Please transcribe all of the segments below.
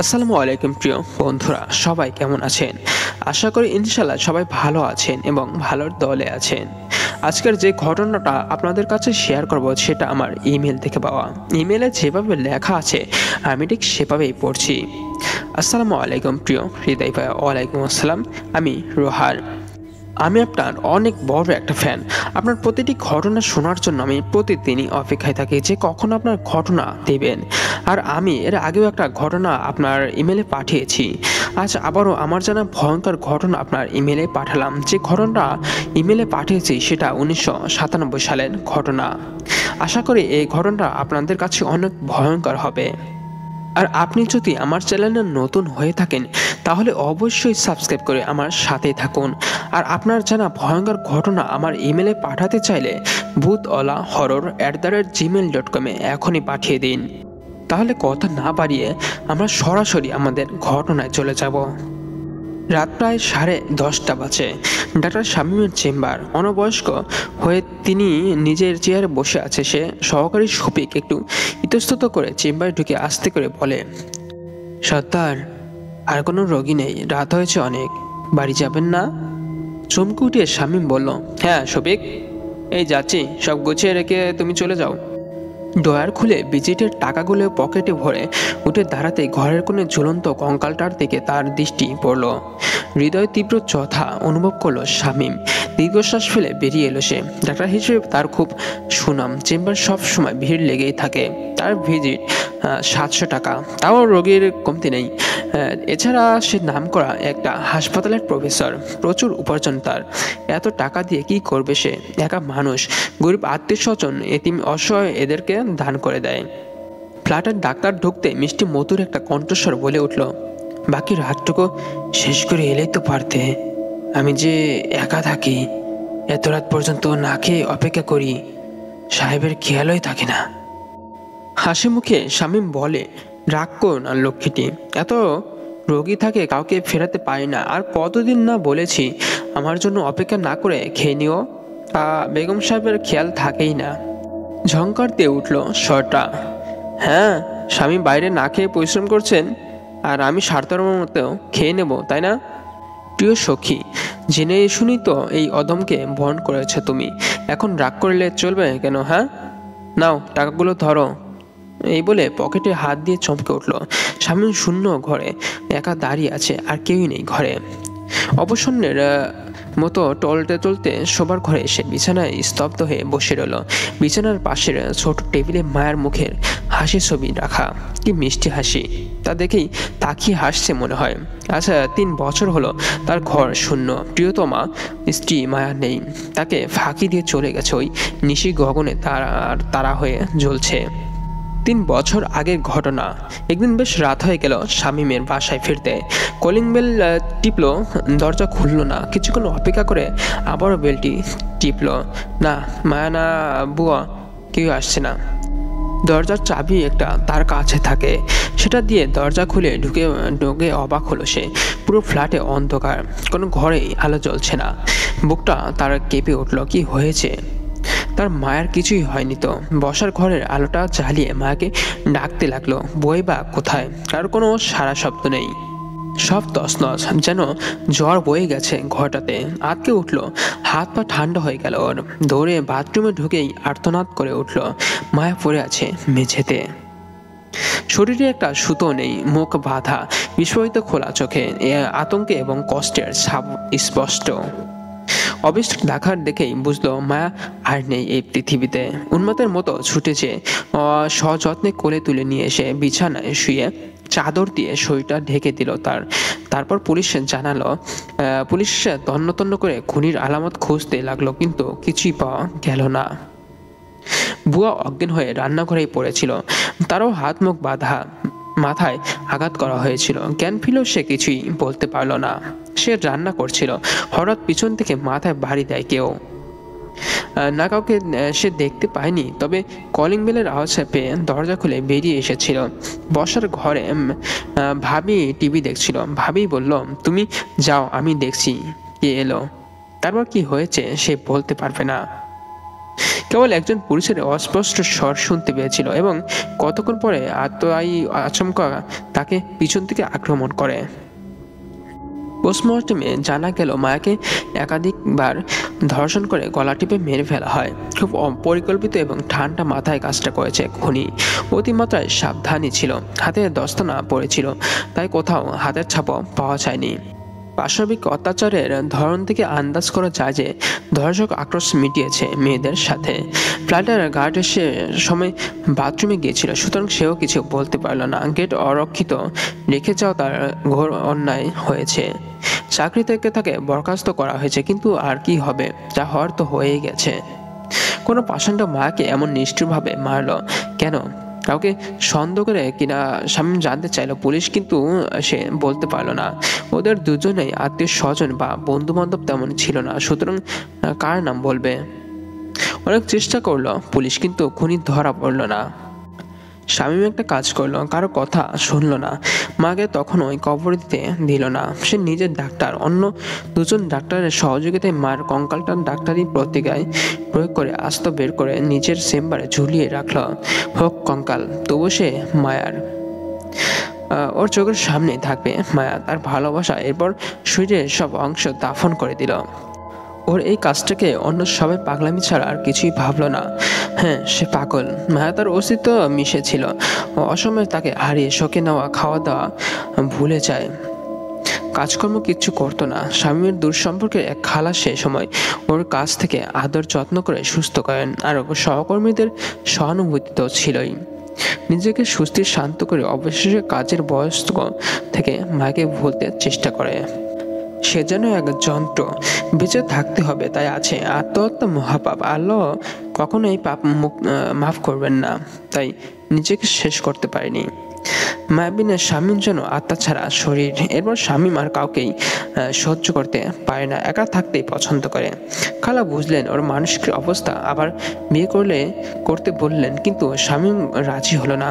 আসসালামু আলাইকুম প্রিয় বন্ধুরা, সবাই কেমন আছেন? আশা করি ইনশাল্লাহ সবাই ভালো আছেন এবং ভালোর দলে আছেন। আজকের যে ঘটনাটা আপনাদের কাছে শেয়ার করব সেটা আমার ইমেল থেকে পাওয়া। ইমেলে যেভাবে লেখা আছে আমি ঠিক সেভাবেই পড়ছি। আসসালামু আলাইকুম প্রিয় হৃদয় ভাই। ওয়ালাইকুম আসসালাম। আমি রোহান। আমি আপনার অনেক বড় একটা ফ্যান। আপনার প্রতিটি ঘটনা শোনার জন্য আমি প্রতিদিনই অপেক্ষায় থাকি যে কখন আপনার ঘটনা দেবেন। আর আমি এর আগেও একটা ঘটনা আপনার ইমেলে পাঠিয়েছি। আজ আবারও আমার জানা ভয়ঙ্কর ঘটনা আপনার ইমেলে পাঠালাম। যে ঘটনাটা ইমেলে পাঠিয়েছি সেটা 1997 সালের ঘটনা। আশা করি এই ঘটনাটা আপনাদের কাছে অনেক ভয়ঙ্কর হবে। আর আপনি যদি আমার চ্যানেলে নতুন হয়ে থাকেন তাহলে অবশ্যই সাবস্ক্রাইব করে আমার সাথেই থাকুন। আর আপনার জানা ভয়ঙ্কর ঘটনা আমার ইমেলে পাঠাতে চাইলে bhutolahorror@gmail.com এখনই পাঠিয়ে দিন। তাহলে কথা না বাড়িয়ে আমরা সরাসরি আমাদের ঘটনায় চলে যাব। রাত প্রায় 10:30 বাজে। Doctor শামীমের chamber. অনবয়স্ক হয়ে তিনি নিজের চেয়ারে বসে আছে। সে সহকারী শফিক একটু ইতস্তত করে চেম্বারে ঢুকে আস্তে করে বলে, সর্দার, আর কোনো রোগী নেই, রাত হয়েছে অনেক, বাড়ি যাবেন না? চমকে উঠে শামীম বলল, হ্যাঁ শফিক, এই যাচ্ছি, সব গুছিয়ে রেখে তুমি চলে যাও। ডয়ার খুলে ভিজিটের টাকাগুলো পকেটে ভরে উঠে দাঁড়াতে ঘরের কোণে ঝুলন্ত কঙ্কালটার দিকে তার দৃষ্টি পড়ল। হৃদয় তীব্র ব্যথা অনুভব করলো শামীম। দীর্ঘশ্বাস ফেলে বেরিয়ে এলো সে। ডাক্তার হিসেবে তার খুব সুনাম। চেম্বার সব সময় ভিড় লেগেই থাকে। তার ভিজিট 700 টাকা, তাও রোগীর কমতি নেই। এছাড়া সে নামকরা একটা হাসপাতালের প্রফেসর। প্রচুর উপার্জন তার। এত টাকা দিয়ে কি করবে সে? একা মানুষ, গরিব আত্মীয় স্বজন, এতিম অসহায় এদেরকে দান করে দেয়। ফ্ল্যাটের ডাক্তার ঢুকতে মিষ্টি মধুর একটা কণ্ঠস্বর বলে উঠল, বাকি রাতটুকু শেষ করে এলেই তো পারতে। আমি যে একা থাকি, এত রাত পর্যন্ত না খেয়ে অপেক্ষা করি, সাহেবের খেয়ালই থাকে না। হাসি মুখে শামীম বলে, রাগ করো না লক্ষ্মীটি, এত রোগী থাকে কাউকে ফেরাতে পারি না। আর কতদিন না বলেছি আমার জন্য অপেক্ষা না করে খেয়ে নিও, বেগম সাহেবের খেয়াল থাকেই না। ঝংকার দিয়ে উঠল স্বরটা। হ্যাঁ, স্বামী বাইরে না খেয়ে পরিশ্রম করছেন আর আমি স্বার্থের মতো খেয়ে নেব, তাই না? প্রিয় সখী, জেনে শুনি তো এই অধমকে বরণ করেছে তুমি। এখন রাগ করলে চলবে কেন? হ্যাঁ, নাও টাকাগুলো ধরো। এই বলে পকেটে হাত দিয়ে চমকে উঠল। স্বামী শূন্য ঘরে একা দাঁড়িয়ে আছে, আর কেউই নেই ঘরে। অবসন্নের মতো টলতে টলতে শোবার ঘরে এসে বিছানায় স্তব্ধ হয়ে বসে রইল। বিছানার পাশের ছোট টেবিলে মায়ের মুখের হাসি ছবি রাখা। কি মিষ্টি হাসি! তা দেখেই তাকিয়ে হাসছে মনে হয়। আচ্ছা, 3 বছর হলো তার ঘর শূন্য। প্রিয়তমা স্ত্রী মায়া নেই। তাকে ফাঁকি দিয়ে চলে গেছে ওই নিশি গগনে তারা হয়ে জ্বলছে। 3 বছর আগের ঘটনা। একদিন বেশ রাত হয়ে গেল শামীমের বাসায় ফিরতে। কলিং বেল টিপল, দরজা খুলল না। কিছুক্ষণ অপেক্ষা করে আবারও বেলটি টিপল। না, মায়া না বুয়া, কেউ আসছে না। দরজার চাবি একটা তার কাছে থাকে, সেটা দিয়ে দরজা খুলে ঢুকে অবাক হলো সে। পুরো ফ্ল্যাটে অন্ধকার, কোনো ঘরেই আলো জ্বলছে না। বুকটা তার কেঁপে উঠল। কি হয়েছে? তার মায়ের কিছুই হয়নি তো। বসার ঘরের আলোটা জ্বালিয়ে মাকে ডাকতে লাগলো। বই বা কোথায়? কার কোনো সারা শব্দ নেই। সব তছনছ, যেন জ্বর বয়ে গেছে ঘরটাতে। আটকে উঠলো, হাত পা ঠান্ডা হয়ে গেল ওর। দৌড়ে বাথরুমে ঢুকেই আর্তনাদ করে উঠল। মায়া পড়ে আছে মেঝেতে। শরীরে একটা সুতো নেই, মুখ বাঁধা, বিস্ফোরিত খোলা চোখে আতঙ্কে এবং কষ্টের ছাপ স্পষ্ট। অবিষ্ট দেখার দেখেই বুঝলো মায়া আর নেই এই পৃথিবীতে। উন্মাদের মতো ছুটেছে সযত্নে কোলে তুলে নিয়ে এসে বিছানায় শুয়ে চাদর দিয়ে শরীরটা ঢেকে দিল তার। তারপর পুলিশ জানালো। পুলিশ তন্ন তন্ন করে খুনির আলামত খুঁজতে লাগলো, কিন্তু কিছুই পাওয়া গেল না। বুয়া অজ্ঞান হয়ে রান্নাঘরেই পড়েছিল। তারও হাত মুখ বাঁধা, মাথায় আঘাত করা হয়েছিল। জ্ঞান ফিরলেও সে কিছুই বলতে পারল না। সে রান্না করছিল, হঠাৎ পিছন থেকে মাথায় বাড়ি দেয় কেউ। না, কাউকে সে দেখতে পায়নি, তবে কলিং বেলের আওয়াজ পেয়ে দরজা খুলে বেরিয়ে এসেছিল। বসার ঘরে ভাবি টিভি দেখছিল। ভাবি বলল, তুমি যাও, আমি দেখছি কে এলো। তারপর কি হয়েছে সে বলতে পারবে না। কেবল একজন পুরুষের অস্পষ্ট স্বর শুনতে পেয়েছিল এবং কতক্ষণ পরে আচমকা তাকে পিছন থেকে আক্রমণ করে। পোস্টমর্টমে জানা গেল মায়াকে একাধিকবার ধর্ষণ করে গলা টিপে মেরে ফেলা হয়। খুব পরিকল্পিত এবং ঠান্ডা মাথায় কাজটা করেছে খুনি। অতিমাত্রায় সাবধানী ছিল, হাতে দস্তানা পড়েছিল, তাই কোথাও হাতের ছাপও পাওয়া যায়নি। পাশবিক অত্যাচারের ধরন থেকে আন্দাজ করা যায় যে ধর্ষক আক্রোশ মিটিয়েছে মেয়েদের সাথে। ফ্ল্যাটের গার্ড সে সময় বাথরুমে গিয়েছিল, সুতরাং সেও কিছু বলতে পারল না। গেট অরক্ষিত রেখে যাওয়া তার ঘোর অন্যায় হয়েছে। চাকরি থেকে তাকে বরখাস্ত করা হয়েছে, কিন্তু আর কি হবে, যা হওয়ার তো হয়েই গেছে। কোনো পাষণ্ড মাকে এমন নিষ্ঠুরভাবে মারল কেন? কাউকে সন্দেহ করে কিনা শামীম জানতে চাইল। পুলিশ কিন্তু সে বলতে পারলো না। ওদের দুজনেই আত্মীয় স্বজন বা বন্ধু বান্ধব তেমন ছিল না, সুতরাং কার নাম বলবে? অনেক চেষ্টা করলো পুলিশ, কিন্তু খুনি ধরা পড়লো না। শামীম একটা কাজ করলো, কারো কথা শুনলো না। মাকে তখনও কবর দিতে দিল না। সে নিজের ডাক্তার, অন্য দুজন ডাক্তারের সহযোগিতায় মার কঙ্কালটা ডাক্তারি প্রতিজ্ঞায় প্রয়োগ করে আস্ত বের করে নিজের চেম্বারে ঝুলিয়ে রাখলো। হোক কঙ্কাল, তবু সে মায়ার। ওর চোখের সামনে থাকবে মায়া, তার ভালোবাসা। এরপর শরীরের সব অংশ দাফন করে দিল। ওর এই কাজটাকে অন্য সবাই পাগলামি ছাড়া আর কিছুই ভাবলো না। হ্যাঁ, সে পাগল। মায়া তার অস্তিত্ব মিশেছিল। অসময়ে তাকে হারিয়ে শোকে নেওয়া, খাওয়া দাওয়া ভুলে যায়, কাজকর্ম কিচ্ছু করতো না। স্বামীর দূর সম্পর্কের এক খালা সে সময় ওর কাছ থেকে আদর যত্ন করে সুস্থ করেন, আর সহকর্মীদের সহানুভূতি তো ছিলই। নিজেকে সুস্থির শান্ত করে অবশেষে কাজের বয়স্ক থেকে মাকে ভুলতে চেষ্টা করে। সে যেন এক যন্ত্র, বেঁচে থাকতে হবে তাই আছে। আত্মহত্যা মহাপাপ, আল্লাহ কখনোই পাপ মাফ করবেন না, তাই নিজেকে শেষ করতে পারেনি। মায়াবিনের শামীম যেন আত্মা ছাড়া শরীর। এরপর শামীম আর কাউকেই সহ্য করতে পারে না, একা থাকতেই পছন্দ করে। খালা বুঝলেন ওর মানসিক অবস্থা, আবার বিয়ে করতে বললেন, কিন্তু শামীম রাজি হলো না।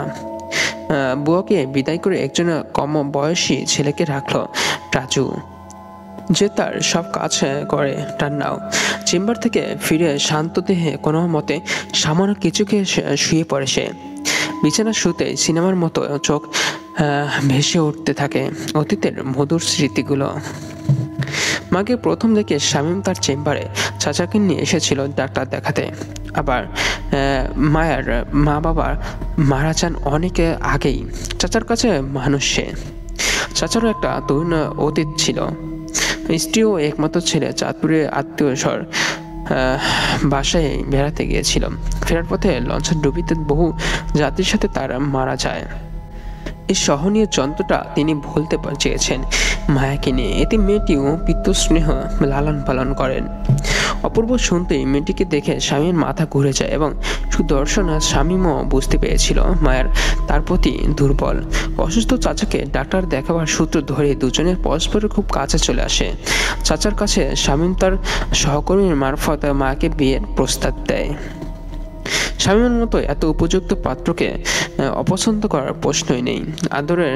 বুয়াকে বিদায় করে একজন কম বয়সী ছেলেকে রাখলো, রাজু, যে তার সব কাজ করে। টান্নাও চেম্বার থেকে ফিরে শান্ত দেহে কোনো মতে সামান্য কিছু খেয়ে শুয়ে পড়ে সে। বিছানা শুতে সিনেমার মতো চোখ ভেসে উঠতে থাকে অতীতের মধুর স্মৃতিগুলো। মাকে প্রথম দেখে শামীম তার চেম্বারে চাচাকে নিয়ে এসেছিল ডাক্তার দেখাতে। আবার মায়ের মা বাবা মারা যান অনেক আগেই। চাচার কাছে মানুষ সে। চাচারও একটা তরুণ অতীত ছিল। স্ত্রীও একমাত্র ছেলে চাঁদপুরে আত্মীয় স্বর বাসায় বেড়াতে গিয়েছিল। ফেরার পথে লঞ্চের ডুবিতে বহু যাত্রীর সাথে তারা মারা যায়। এই সহনীয় যন্ত্রটা তিনি ভুলতে চেয়েছেন মায়াকে নিয়ে। এতে মেয়েটিও পিতৃস্নেহ লালন পালন করেন। অপূর্ব শুনতেই মেয়েটিকে দেখে স্বামীর মাথা ঘুরে যায়, এবং সুদর্শন স্বামীও বুঝতে পেরেছিল মায়ের তার প্রতি দুর্বল। অসুস্থ চাচাকে ডাক্তার দেখাবার সূত্র ধরে দুজনের পরস্পরের খুব কাছে চলে আসে। চাচার কাছে স্বামী তার সহকর্মীর মারফত মাকে বিয়ের প্রস্তাব দেয়। স্বামীর মতো এত উপযুক্ত পাত্রকে অপছন্দ করার প্রশ্নই নেই। আদরের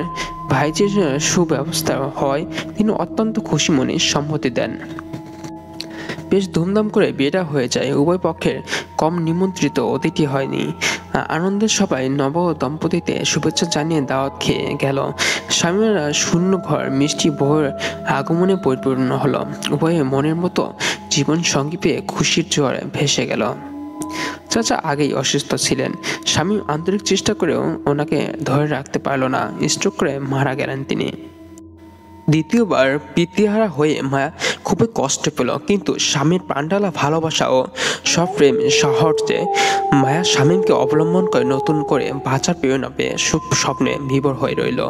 ভাইজির সুব্যবস্থা হয় তিনি অত্যন্ত খুশি মনে সম্মতি দেন। বেশ ধুমধাম করে বিয়েটা হয়ে যায়। উভয় পক্ষের কম নিমন্ত্রিত অতিথি হয়নি। আনন্দের সবাই নব দম্পতিতে শুভেচ্ছা জানিয়ে দাওয়াত খেয়ে গেল। স্বামীর শূন্য ঘর মিষ্টি বউয়ের আগমনে পরিপূর্ণ হলো। উভয়ে মনের মতো জীবন সঙ্গী পেয়ে খুশির জোয়ারে ভেসে গেল। চাচা আগেই অসুস্থ ছিলেন। স্বামী আন্তরিক চেষ্টা করেও ওনাকে ধরে রাখতে পারল না। স্ট্রোক করে মারা গেলেন তিনি। দ্বিতীয়বার পিতৃহারা হয়ে মায়া খুবই কষ্ট পেল, কিন্তু স্বামীর প্রাণডালা ভালোবাসা ও সপ্রেম সাহর্যে মায়া স্বামীকে অবলম্বন করে নতুন করে বাঁচার প্রেরণা পেয়ে স্বপ্নে বিভোর হয়ে রইল।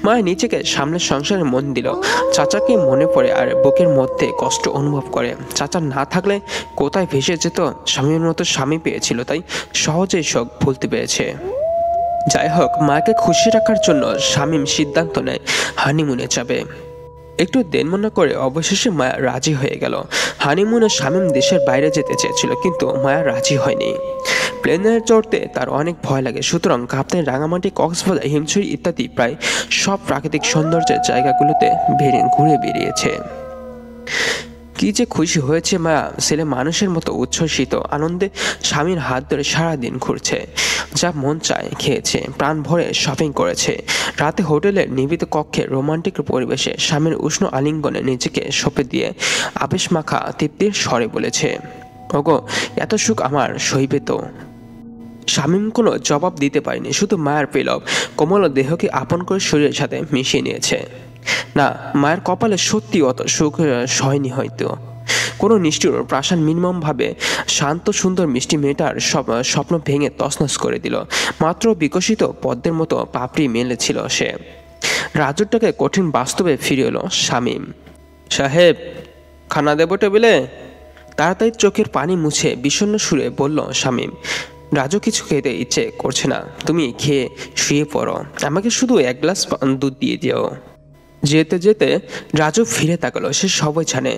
মায়া নিজেকে সামনের সংসারে মন দিল। চাচাকে মনে পড়ে আর বুকের মধ্যে কষ্ট অনুভব করে। চাচা না থাকলে কোথায় ভেসে যেত। স্বামীর মতো স্বামী পেয়েছিল, তাই সহজেই শোক ভুলতে পেরেছে। যাই হোক, মাকে খুশি রাখার জন্য শামীম সিদ্ধান্ত নেয় হানিমুনে যাবে। একটু দেনমনা করে অবশেষে মায়া রাজি হয়ে গেল। হানিমুনে শামীম দেশের বাইরে যেতে চেয়েছিল, কিন্তু মায়া রাজি হয়নি। প্লেনে চড়তে তার অনেক ভয় লাগে, সুতরাং কাপ্তাই রাঙামাটি, কক্সবাজার, হিমছড়ি ইত্যাদি প্রায় সব প্রাকৃতিক সৌন্দর্যের জায়গাগুলোতে ঘুরে বেরিয়েছে। কি যে খুশি হয়েছে মায়া, ছেলে মানুষের মতো উচ্ছ্বসিত আনন্দে স্বামীর হাত ধরে সারাদিন ঘুরছে, যা মন চায় খেয়েছে, প্রাণ ভরে শপিং করেছে। রাতে হোটেলের নিভৃত কক্ষে রোমান্টিক পরিবেশে স্বামীর উষ্ণ আলিঙ্গনে নিজেকে সঁপে দিয়ে আবেশ মাখা তৃপ্তির স্বরে বলেছে, ওগো এত সুখ আমার সইবে তো। শামীম কোনো জবাব দিতে পারেনি, শুধু মায়ের পেলব কোমল দেহকে আপন করে শরীরের সাথে মিশিয়ে নিয়েছে। না, মায়ের কপালে সত্যি অত সুখ সয়নি হয়তো। কোনো নিষ্ঠুর প্রাসাদ মিনিমাম ভাবে শান্ত সুন্দর মিষ্টি মেয়েটার সব স্বপ্ন ভেঙে তছনছ করে দিল। মাত্র বিকশিত পদ্মের মতো পাপড়ি মেলেছিল সে। রাজুরটাকে কঠিন বাস্তবে ফিরে এলো শামীম। সাহেব, খানা দেবো টেবিলে? তাড়াতাড়ি চোখের পানি মুছে বিষণ্ণ সুরে বলল শামীম। রাজু কিছু খেতে ইচ্ছে করছে না, তুমি খেয়ে শুয়ে পড়ো, আমাকে শুধু এক গ্লাস দুধ দিয়ে দিও। যেতে যেতে রাজু ফিরে তাকালো। সে সবাই জানে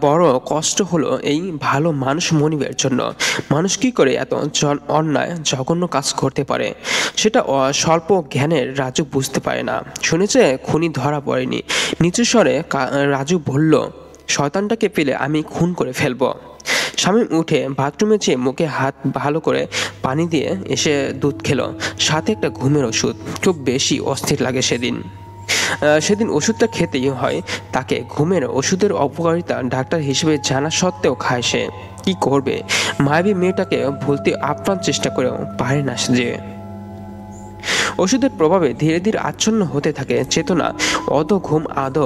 বড় কষ্ট হলো এই ভালো মানুষ মনিবের জন্য। মানুষ কি করে এত অন্যায় জঘন্য কাজ করতে পারে সেটা স্বল্প জ্ঞানের রাজু বুঝতে পারে না। শুনেছে খুনি ধরা পড়েনি। নিচু স্বরে রাজু বলল, শয়তানটাকে পেলে আমি খুন করে ফেলবো। শামীম উঠে বাথরুমে যেয়ে মুখে হাত ভালো করে পানি দিয়ে এসে দুধ খেলো, সাথে একটা ঘুমের ওষুধ। খুব বেশি অস্থির লাগে সেদিন ওষুধটা খেতেই হয় তাকে। ঘুমের ওষুধের অপকারিতা ডাক্তার হিসেবে জানা সত্ত্বেও খায় সে। কি করবে, মায়াবী মেয়েটাকে ভুলতে আপ্রাণ চেষ্টা করেও পারে না যে। ওষুধের প্রভাবে ধীরে ধীরে আচ্ছন্ন হতে থাকে চেতনা। অদ ঘুম আদো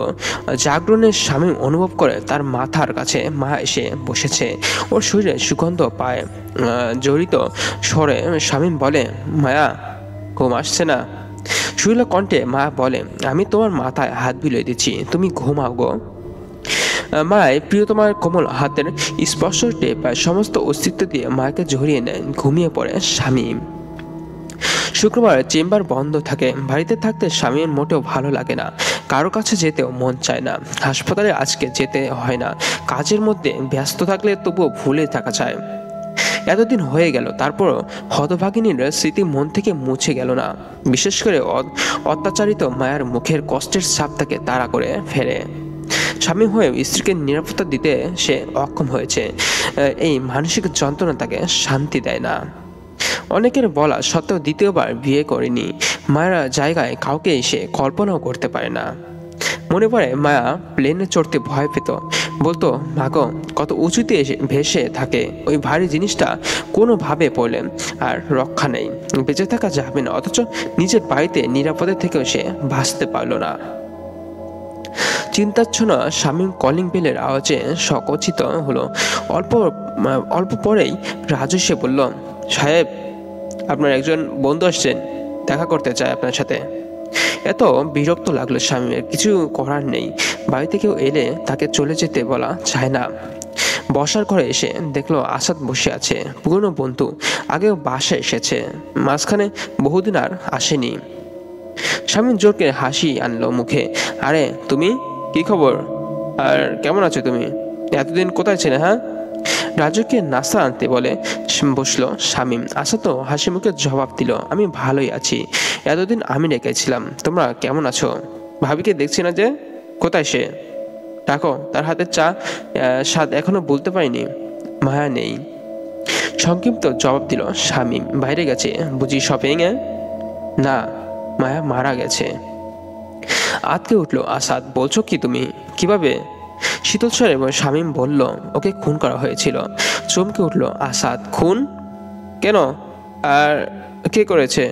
জাগরণের শামীম অনুভব করে তার মাথার কাছে মা এসে বসেছে। ওর শরীরে সুগন্ধ পায়। জড়িত স্বরে শামীম বলে, মায়া ঘুম আসছে না? শুইলা কণ্ঠে মা বলে, আমি তোমার মাথায় হাত বুলিয়ে দিচ্ছি, তুমি ঘুমাও গো। মায় প্রিয়তমার কোমল হাতের স্পর্শ টেপায় সমস্ত অস্তিত্ব দিয়ে মাকে জড়িয়ে নেয়। ঘুমিয়ে পড়ে শামীম। শুক্রবার চেম্বার বন্ধ থাকে। বাড়িতে থাকতে স্বামীর মোটেও ভালো লাগে না, কারো কাছে যেতেও মন চায় না। হাসপাতালে আজকে যেতে হয় না, কাজের মধ্যে ব্যস্ত থাকলে তবুও ভুলে থাকা যায়। এতদিন হয়ে গেল, তারপরও হতভাগিনীর স্মৃতি মন থেকে মুছে গেল না। বিশেষ করে অত্যাচারিত মায়ের মুখের কষ্টের ছাপ তাকে তাড়া করে ফেরে। স্বামী হয়ে স্ত্রীকে নিরাপত্তা দিতে সে অক্ষম হয়েছে। এই মানসিক যন্ত্রণা তাকে শান্তি দেয় না। অনেকের বলা সত্ত্বেও দ্বিতীয়বার বিয়ে করেনি। মায়ের জায়গায় কাউকে সে কল্পনাও করতে পারে না। মনে পড়ে মায়া প্লেনে চড়তে ভয় পেত। বলতো, মাগো কত উঁচুতে এসে ভেসে থাকে, ওই ভারী জিনিসটা কোনোভাবে পড়লে আর রক্ষা নেই, বেঁচে থাকা যাবে না। অথচ নিজের বাড়িতে নিরাপদে থেকেও সে বাঁচতে পারল না। চিন্তাচ্ছন্ন শামীম কলিং বেলের আওয়াজে সকচিত হলো। অল্প পরেই রাজু সে বলল, সাহেব, আপনার একজন বন্ধু আসছেন, দেখা করতে চায় আপনার সাথে। এত বিরক্ত লাগলো স্বামীর। কিছু করার নেই, বাড়িতে কেউ এলে তাকে চলে যেতে বলা যায় না। বসার ঘরে এসে দেখলো আসাদ বসে আছে। পুরনো বন্ধু, আগেও বাসায় এসেছে, মাঝখানে বহুদিন আর আসেনি। স্বামী জোরকে হাসি আনলো মুখে। আরে তুমি, কি খবর, আর কেমন আছো তুমি? এতদিন কোথায় ছিলে? হ্যাঁ। রাজুকে নাস্তা আনতে বলে বসলো শামীম। আসাদ তো হাসি মুখে জবাব দিল, আমি ভালোই আছি, এতদিন আমি রেখেছিলাম, তোমরা কেমন আছো? ভাবিকে দেখছি না যে, কোথায় সে? ডাকো, তার হাতের চা স্বাদ এখনো বলতে পারিনি। মায়া নেই, সংক্ষিপ্ত জবাব দিল শামীম। বাইরে গেছে বুঝি শপিং এ? না, মায়া মারা গেছে। আতকে উঠলো আসাদ। বলছো কি তুমি? কিভাবে? শীতল স্বরে শামীম বলল, ওকে খুন করা হয়েছিল। চমকে উঠলো আসাদ। খুন? কেন, আর কে করেছে?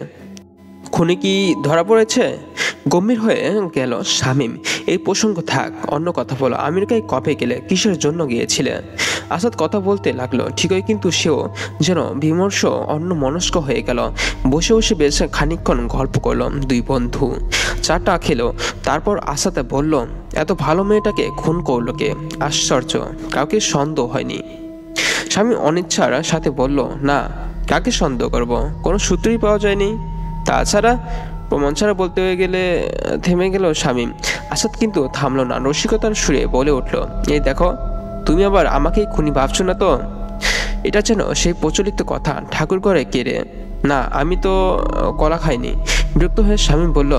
খুনি কি ধরা পড়েছে? গম্ভীর হয়ে গেল শামীম। এই প্রসঙ্গ থাক, অন্য কথা বলো। আমেরিকায় কবে গেলে, কিসের জন্য গিয়েছিলে? আসাদ কথা বলতে লাগলো ঠিকই, কিন্তু সেও যেন বিমর্ষ অন্য মনস্ক হয়ে গেল। বসে বসে বেশ খানিকক্ষণ গল্প করলো দুই বন্ধু। চাটা খেলো। তারপর আসাদ বলল, এত ভালো মেয়েটাকে খুন করলো কে? আশ্চর্য, কাউকে সন্দেহ হয়নি। স্বামী অনিচ্ছার সাথে বলল, না, কাকে সন্দেহ করব, কোনো সূত্রই পাওয়া যায়নি। তাছাড়া প্রমাণ ছাড়া বলতে হয়ে গেলে। থেমে গেল শামীম। আসাদ কিন্তু থামলো না, রসিকতার সুরে বলে উঠল, এই দেখো, তুমি আবার আমাকেই খুনি ভাবছো না তো? এটা যেন সেই প্রচলিত কথা, ঠাকুর ঘরে কেড়ে। না, আমি তো কলা খাইনি। বিরক্ত হয়ে শামীম বলল,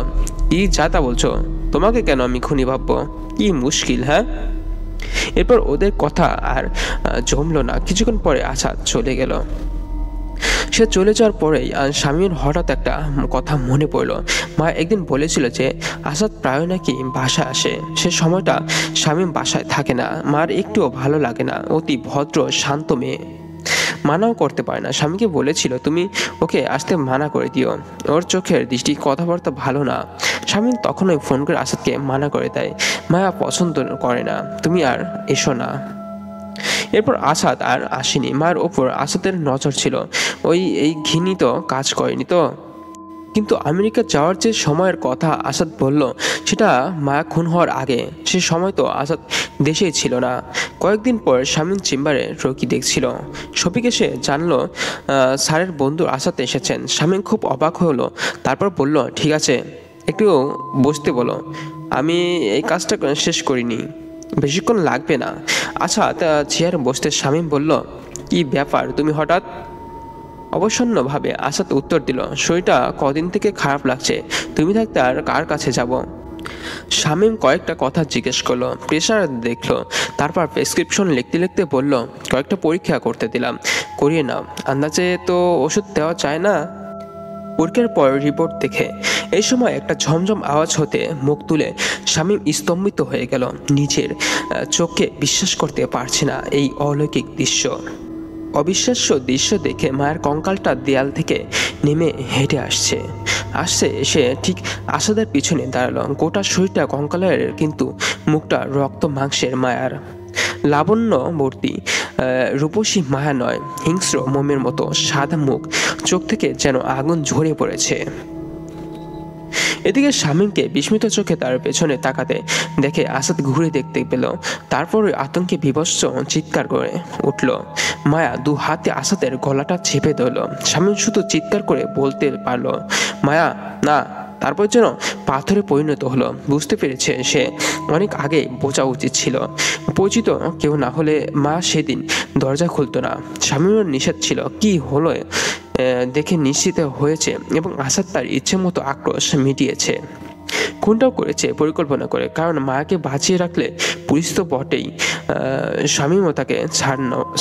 কি যা তা বলছো? তোমাকে কেন আমি খুনি ভাববো? কি মুশকিল, হ্যাঁ? এরপর ওদের কথা আর জমলো না। কিছুক্ষণ পরে আসাদ চলে গেল। সে চলে যাওয়ার পরেই শামীমের হঠাৎ একটা কথা মনে পড়লো। মা একদিন বলেছিল যে আসাদ প্রায় নাকি বাসায় আসে। সে সময়টা শামীম বাসায় থাকে না। মার একটুও ভালো লাগে না, অতি ভদ্র শান্ত মেয়ে, মানাও করতে পারে না। স্বামীকে বলেছিল তুমি ওকে আসতে মানা করে দিও, ওর চোখের দৃষ্টি কথাবার্তা ভালো না। স্বামী তখনই ফোন করে আসাদকে মানা করে দেয়, মায়া পছন্দ করে না, তুমি আর এসো না। এরপর আসাদ আর আসেনি। মায়ের ওপর আসাদের নজর ছিল, এই ঘৃণিত কাজ করেনি তো। কিন্তু আমেরিকা যাওয়ার যে সময়ের কথা আসাদ বলল, সেটা মায়া খুন হওয়ার আগে। সে সময় তো আসাদ দেশেই ছিল না। কয়েকদিন পর শামীম চেম্বারে রোগী দেখছিল। শফিক এসে জানলো স্যারের বন্ধু আসাদ এসেছেন। শামীম খুব অবাক হলো। তারপর বলল, ঠিক আছে, একটু বসতে বলো, আমি এই কাজটা শেষ করিনি, বেশিক্ষণ লাগবে না। আচ্ছা, চেয়ারে বসতে শামীম বলল, কি ব্যাপার, তুমি হঠাৎ? অবসন্নভাবে আসাদ উত্তর দিল, শরীরটা কদিন থেকে খারাপ লাগছে, তুমি থাকতে আর কার কাছে যাব। শামীম কয়েকটা কথা জিজ্ঞেস করলো, প্রেশার দেখলো, তারপর প্রেসক্রিপশন লিখতে লিখতে বলল, কয়েকটা পরীক্ষা করতে দিলাম, করিয়ে নাও, আন্দাজে তো ওষুধ দেওয়া যায় না। পরীক্ষার পর রিপোর্ট দেখে এই সময় একটা ঝমঝম আওয়াজ হতে মুখ তুলে শামীম স্তম্ভিত হয়ে গেল। নিজের চোখকে বিশ্বাস করতে পারছে না এই অলৌকিক দৃশ্য। অবিশ্বাস্য দৃশ্য দেখে মায়ের কঙ্কালটা দেয়াল থেকে নেমে হেঁটে আসছে। এসে ঠিক আসাদের পিছনে দাঁড়ালো। গোটা শরীরটা কঙ্কালের, কিন্তু মুখটা রক্ত মাংসের। মায়ার লাবণ্যবর্তী রূপসী মায়া নয়, হিংস্র মোমের মতো সাদা মুখ, চোখ থেকে যেন আগুন ঝরে পড়েছে। এদিকে শামীমকে বিস্মিত চোখে তার পেছনে তাকাতে দেখে আসাদ ঘুরে দেখতে পেল। তারপর আতঙ্কে বিভৎস চিৎকার করে উঠল। মায়া দু হাতে আসাদের গলাটা চেপে ধরল। শামীম শুধু চিৎকার করে বলতে পারল, মায়া না। তারপর যেন পাথরে পরিণত হলো। বুঝতে পেরেছে সে অনেক আগে বোঝা উচিত ছিল। পরিচিত কেউ না হলে মা সেদিন দরজা খুলতো না। শামীমের নিষেধ ছিল, কি হলো দেখে নিশ্চিত হয়েছে এবং আসাদ তার ইচ্ছে মতো আক্রোশ মিটিয়েছে। খুনটাও করেছে পরিকল্পনা করে, কারণ মায়াকে বাঁচিয়ে রাখলে পুলিশ তো বটেই, শামীমও তাকে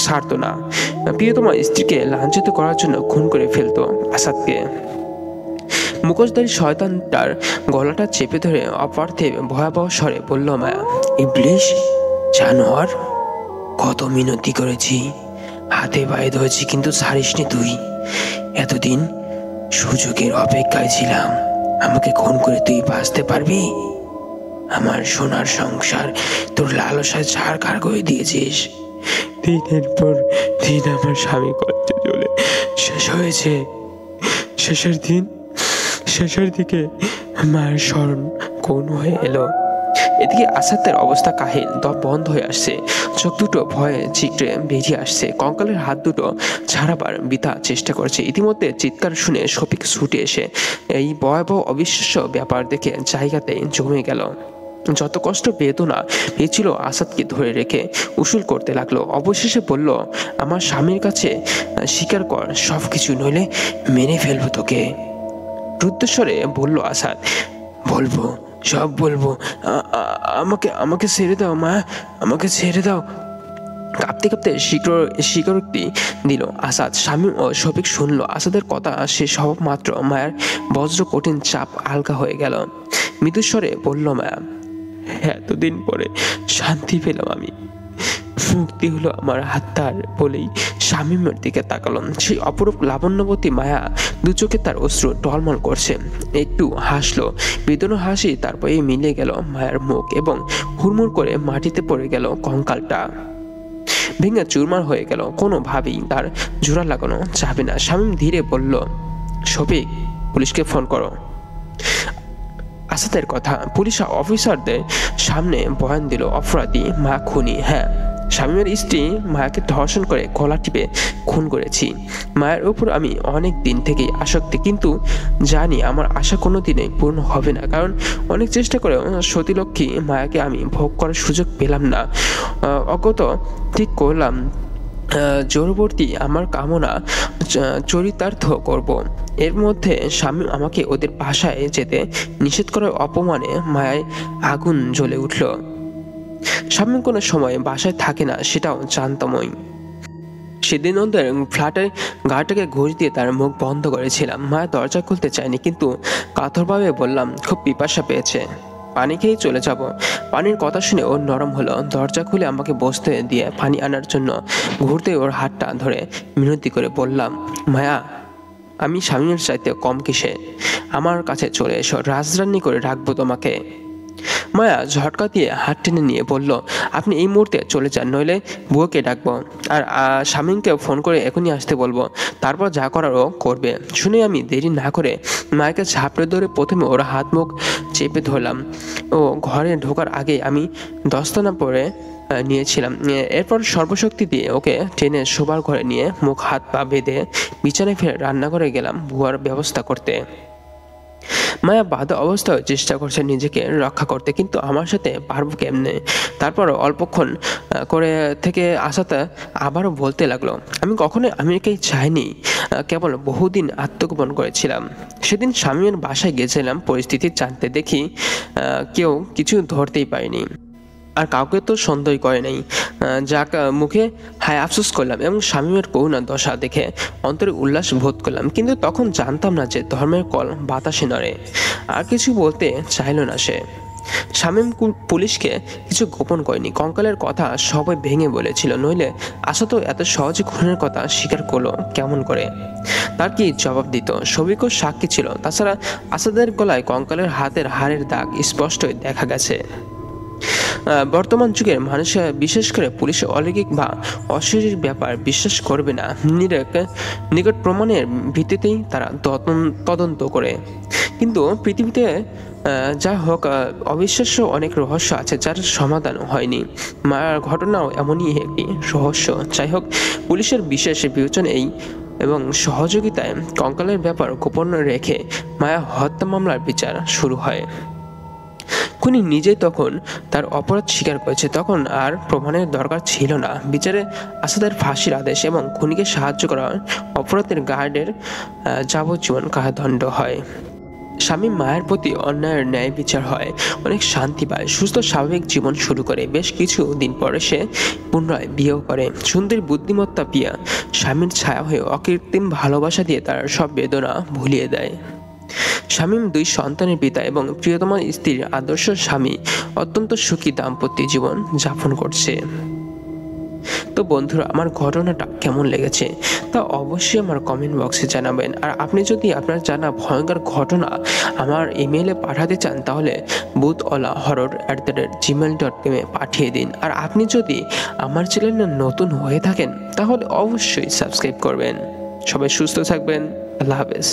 ছাড়তো না। প্রিয়তমা স্ত্রীকে লাঞ্ছিত করার জন্য খুন করে ফেলতো আসাদকে। মুখোশধারী শয়তানটার গলাটা চেপে ধরে অপার্থিব ভয়াবহ স্বরে বলল মায়া, ইবলিশ জানোয়ার, কত মিনতি করেছি, হাতে পায়ে ধরেছি, কিন্তু ছাড়িসনি তুই। এতদিন সুযোগের অপেক্ষায় ছিলাম, আমাকে খুন করে তুই বাঁচতে পারবি? আমার সোনার সংসার তোর লালসায় ছাড়খাড় করে দিয়েছিস। দিনের পর দিন আমার স্বামী কষ্টে চলে শেষ হয়েছে। শেষের দিকে মায়ের স্মরণ কোন হয়ে এলো। এদিকে আসাদের অবস্থা কাহিল, দম বন্ধ হয়ে আসছে, চোখ দুটো ভয়ে চিকটে বেরিয়ে আসছে, কঙ্কালের হাত দুটো ছাড়াবার বৃথা চেষ্টা করছে। ইতিমধ্যে চিৎকার শুনে শফিক ছুটে এসে এই ভয়াবহ অবিশ্বাস্য ব্যাপার দেখে জায়গাতে জমে গেল। যত কষ্ট বেদনা পেয়েছিল আসাদকে ধরে রেখে উসুল করতে লাগলো। অবশেষে বলল, আমার স্বামীর কাছে স্বীকার কর সবকিছু, নইলে মেনে ফেলবো তোকে। রুদ্ধস্বরে বলল আসাদ, বলবো, সব বলবো, আমাকে ছেড়ে দাও মা, আমাকে ছেড়ে দাও। কাঁপতে কাঁপতে স্বীকারোক্তি দিল আসাদ। শামীম ও শফিক শুনলো। আসাদের কথা শেষ হওয়া মাত্র মায়ের বজ্র কঠিন চাপ আলগা হয়ে গেল। মৃদুস্বরে বলল মায়া, এতদিন পরে শান্তি পেলাম আমি, মুক্তি হলো আমার আত্মার। বলেই শামীমের দিকে তাকালাম। সেই অপরূপ লাবণ্যবতী মায়া দু চোখে তার অশ্রু টলমল করছে। একটু হাসলো, বেদনা হাসি, তারপরে মিলে গেল মায়ার মুখ এবং হুড়মুড় করে মাটিতে পড়ে গেল কঙ্কালটা, ভেঙে চুরমার হয়ে গেল। কোনোভাবেই তার জোড়া লাগানো যাবে না। শামীম ধীরে বলল, শফিক, পুলিশকে ফোন করো। আসাদের কথা পুলিশ অফিসারদের সামনে বয়ান দিল, অপরাধী মা খুনি। হ্যাঁ, শামীমের স্ত্রী মায়াকে ধর্ষণ করে গলা টিপে খুন করেছি। মায়ের উপর আমি অনেক দিন থেকেই আসক্তি, কিন্তু জানি আমার আশা কোনো দিনে পূর্ণ হবে না, কারণ অনেক চেষ্টা করে সতীলক্ষ্মী মায়াকে আমি ভোগ করার সুযোগ পেলাম না। অগত ঠিক করলাম জোরবর্তী আমার কামনা চরিতার্থ করব। এর মধ্যে স্বামী আমাকে ওদের বাসায় যেতে নিষেধ করার অপমানে মায়ায় আগুন জ্বলে উঠল। শামীম কোনো সময় বাসায় থাকে না সেটাও জানতামই। সেদিন ওদের ফ্ল্যাটের গাড়িটাকে ঘুষ দিয়ে তার মুখ বন্ধ করেছিলাম। মায়া দরজা খুলতে চায়নি, কিন্তু কাতরভাবে বললাম, খুব পিপাসা পেয়েছে, পানি খেয়েই চলে যাব। পানির কথা শুনে ও নরম হলো। দরজা খুলে আমাকে বসতে দিয়ে পানি আনার জন্য ঘুরতে ওর হাতটা ধরে মিনতি করে বললাম, মায়া, আমি স্বামীর চাইতে কম কিসে, আমার কাছে চলে এসো, রাজরানি করে রাখবো তোমাকে। মায়া ঝটকা দিয়ে হাত টেনে নিয়ে বলল, আপনি এই মুহূর্তে চলে যান, নইলে বুয়াকে ডাকবো, আর স্বামীকে ফোন করে এখনই আসতে বলবো, তারপর যা করার ও করবে। শুনে আমি দেরি না করে মায়াকে ঝাপড়ে ধরে প্রথমে ওর হাত মুখ চেপে ধরলাম। ও ঘরে ঢোকার আগে আমি দস্তানা পরে নিয়েছিলাম। এরপর সর্বশক্তি দিয়ে ওকে টেনে শোবার ঘরে নিয়ে মুখ হাত পা বেঁধে বিছানায় ফিরে রান্নাঘরে গেলাম বুয়ার ব্যবস্থা করতে। মায়া বাধা অবস্থায় চেষ্টা করছে নিজেকে রক্ষা করতে, কিন্তু আমার সাথে পারবো কেমনে। তারপর অল্পক্ষণ করে থেকে আসাতে আবারও বলতে লাগলো, আমি কখনোই আমেরিকায় চাইনি, কেবল বহুদিন আত্মগোপন করেছিলাম। সেদিন স্বামীর বাসায় গেছিলাম পরিস্থিতি জানতে, দেখি কেউ কিছু ধরতেই পারেনি, আর কাউকে তো সন্দেহ করে নাই। যাক, মুখে হায় আফসোস করলাম এবং স্বামীর করুণা দশা দেখে অন্তরে উল্লাস বোধ করলাম, কিন্তু তখন জানতাম না যে ধর্মের কল বাতাসে নড়ে। আর কিছু বলতে চাইল না সে। শামীম পুলিশকে কিছু গোপন করেনি, কঙ্কালের কথা সবাই ভেঙে বলেছিল, নইলে আশা তো এত সহজে খুনের কথা স্বীকার করলো কেমন করে? তার কি জবাব দিত? সবিকও সাক্ষী ছিল। তাছাড়া আসাদের গলায় কঙ্কালের হাতের হাড়ের দাগ স্পষ্টই দেখা গেছে। বর্তমান যুগের মানুষ বিশেষ করে পুলিশের অলৌকিক বা অশরীর ব্যাপার বিশ্বাস করবে না। নিকট প্রমাণের ভিত্তিতেই তারা তদন্ত করে। কিন্তু পৃথিবীতে যা হোক, অবিশ্বাস্য অনেক রহস্য আছে যার সমাধান হয়নি। মায়ার ঘটনাও এমনই একটি রহস্য। যাই হোক, পুলিশের বিশেষ বিবেচনা এই এবং সহযোগিতায় কঙ্কালের ব্যাপার গোপন রেখে মায়া হত্যা মামলার বিচার শুরু হয়। খুনি নিজেই তখন তার অপরাধ স্বীকার করেছে, তখন আর প্রমাণের দরকার ছিল না। বিচারে আসাদের ফাঁসির আদেশ এবং খুনিকে সাহায্য করার অপরাধের গার্ডের যাবজ্জীবন কারাদণ্ড হয়। শামীম মায়ের প্রতি অন্যায়ের ন্যায় বিচার হয়, অনেক শান্তি পায়, সুস্থ স্বাভাবিক জীবন শুরু করে। বেশ কিছু দিন পরে সে পুনরায় বিয়েও করে। সুন্দরী বুদ্ধিমত্তা পিয়া স্বামীর ছায়া হয়ে অকৃত্রিম ভালোবাসা দিয়ে তার সব বেদনা ভুলিয়ে দেয়। শামীম 2 সন্তানের পিতা এবং প্রিয়তমা স্ত্রীর আদর্শ স্বামী, অত্যন্ত সুখী দাম্পত্য জীবন যাপন করছে। তো বন্ধুরা, আমার ঘটনাটা কেমন লেগেছে তা অবশ্যই আমার কমেন্ট বক্সে জানাবেন। আর আপনি যদি আপনার জানা ভয়ঙ্কর ঘটনা আমার ইমেইলে পাঠাতে চান, তাহলে boothwalahorror@gmail.com পাঠিয়ে দিন। আর আপনি যদি আমার চ্যানেলে নতুন হয়ে থাকেন, তাহলে অবশ্যই সাবস্ক্রাইব করবেন। সবাই সুস্থ থাকবেন। আল্লাহ হাফেজ।